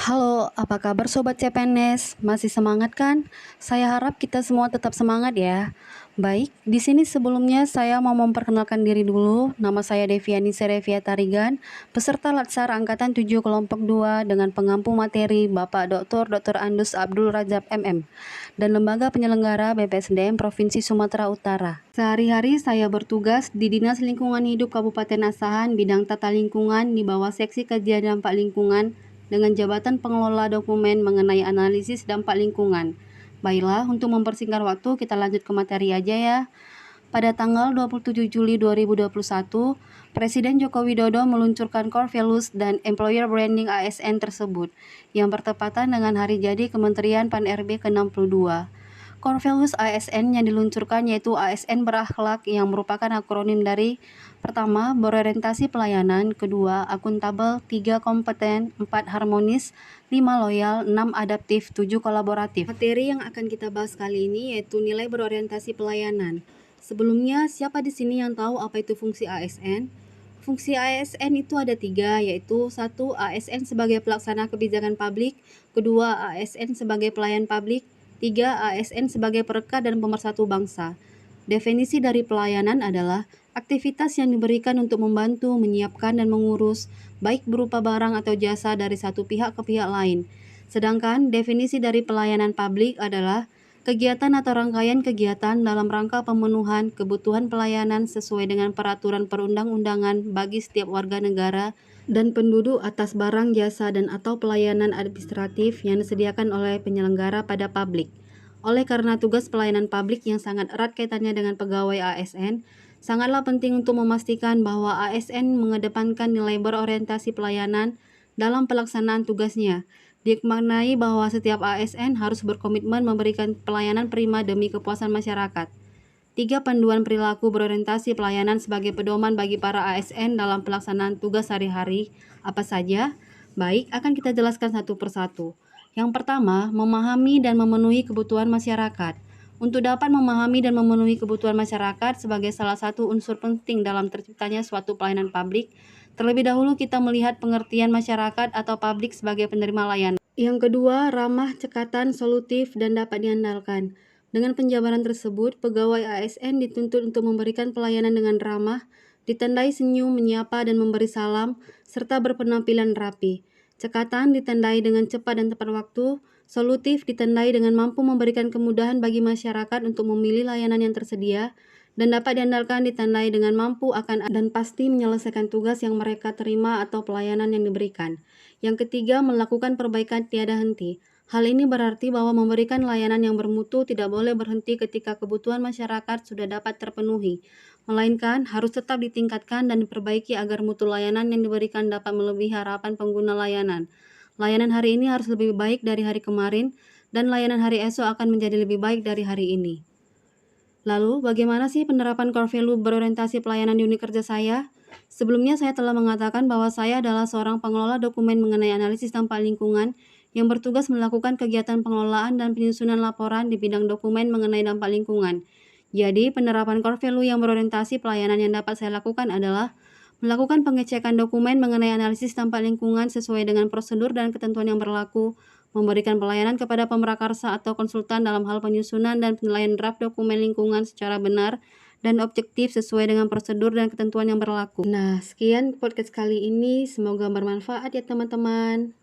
Halo, apa kabar Sobat CPNS? Masih semangat kan? Saya harap kita semua tetap semangat ya. Baik, di sini sebelumnya saya mau memperkenalkan diri dulu. Nama saya Deviani Serevia Tarigan, peserta Latsar Angkatan 7 Kelompok 2 dengan pengampu materi Bapak Dr. Andus Abdul Rajab MM dan Lembaga Penyelenggara BPSDM Provinsi Sumatera Utara. Sehari-hari saya bertugas di Dinas Lingkungan Hidup Kabupaten Asahan bidang tata lingkungan di bawah Seksi Kajian Dampak Lingkungan dengan jabatan pengelola dokumen mengenai analisis dampak lingkungan. Baiklah, untuk mempersingkat waktu kita lanjut ke materi aja ya. Pada tanggal 27 Juli 2021, Presiden Joko Widodo meluncurkan Core Values dan Employer Branding ASN tersebut, yang bertepatan dengan hari jadi Kementerian Pan-RB ke-62. Core Values ASN yang diluncurkan yaitu ASN berakhlak yang merupakan akronim dari pertama, berorientasi pelayanan, kedua, akuntabel, tiga, kompeten, empat, harmonis, lima, loyal, enam, adaptif, tujuh, kolaboratif. Materi yang akan kita bahas kali ini yaitu nilai berorientasi pelayanan. Sebelumnya, siapa di sini yang tahu apa itu fungsi ASN? Fungsi ASN itu ada tiga, yaitu satu, ASN sebagai pelaksana kebijakan publik, kedua, ASN sebagai pelayan publik, tiga, ASN sebagai perekat dan pemersatu bangsa. Definisi dari pelayanan adalah aktivitas yang diberikan untuk membantu, menyiapkan, dan mengurus, baik berupa barang atau jasa dari satu pihak ke pihak lain. Sedangkan definisi dari pelayanan publik adalah kegiatan atau rangkaian kegiatan dalam rangka pemenuhan kebutuhan pelayanan sesuai dengan peraturan perundang-undangan bagi setiap warga negara dan penduduk atas barang, jasa, dan atau pelayanan administratif yang disediakan oleh penyelenggara pada publik. Oleh karena tugas pelayanan publik yang sangat erat kaitannya dengan pegawai ASN, sangatlah penting untuk memastikan bahwa ASN mengedepankan nilai berorientasi pelayanan dalam pelaksanaan tugasnya. Dimaknai bahwa setiap ASN harus berkomitmen memberikan pelayanan prima demi kepuasan masyarakat. Tiga, panduan perilaku berorientasi pelayanan sebagai pedoman bagi para ASN dalam pelaksanaan tugas sehari-hari. Apa saja? Baik, akan kita jelaskan satu persatu. Yang pertama, memahami dan memenuhi kebutuhan masyarakat. Untuk dapat memahami dan memenuhi kebutuhan masyarakat sebagai salah satu unsur penting dalam terciptanya suatu pelayanan publik, terlebih dahulu kita melihat pengertian masyarakat atau publik sebagai penerima layanan. Yang kedua, ramah, cekatan, solutif, dan dapat diandalkan. Dengan penjabaran tersebut, pegawai ASN dituntut untuk memberikan pelayanan dengan ramah, ditandai senyum, menyapa, dan memberi salam, serta berpenampilan rapi. Cekatan ditandai dengan cepat dan tepat waktu, solutif ditandai dengan mampu memberikan kemudahan bagi masyarakat untuk memilih layanan yang tersedia, dan dapat diandalkan ditandai dengan mampu akan dan pasti menyelesaikan tugas yang mereka terima atau pelayanan yang diberikan. Yang ketiga, melakukan perbaikan tiada henti. Hal ini berarti bahwa memberikan layanan yang bermutu tidak boleh berhenti ketika kebutuhan masyarakat sudah dapat terpenuhi, melainkan harus tetap ditingkatkan dan diperbaiki agar mutu layanan yang diberikan dapat melebihi harapan pengguna layanan. Layanan hari ini harus lebih baik dari hari kemarin, dan layanan hari esok akan menjadi lebih baik dari hari ini. Lalu, bagaimana sih penerapan core value berorientasi pelayanan di unit kerja saya? Sebelumnya saya telah mengatakan bahwa saya adalah seorang pengelola dokumen mengenai analisis dampak lingkungan yang bertugas melakukan kegiatan pengelolaan dan penyusunan laporan di bidang dokumen mengenai dampak lingkungan. Jadi, penerapan core value yang berorientasi pelayanan yang dapat saya lakukan adalah melakukan pengecekan dokumen mengenai analisis dampak lingkungan sesuai dengan prosedur dan ketentuan yang berlaku, memberikan pelayanan kepada pemrakarsa atau konsultan dalam hal penyusunan dan penilaian draft dokumen lingkungan secara benar dan objektif sesuai dengan prosedur dan ketentuan yang berlaku. Nah, sekian podcast kali ini. Semoga bermanfaat ya teman-teman.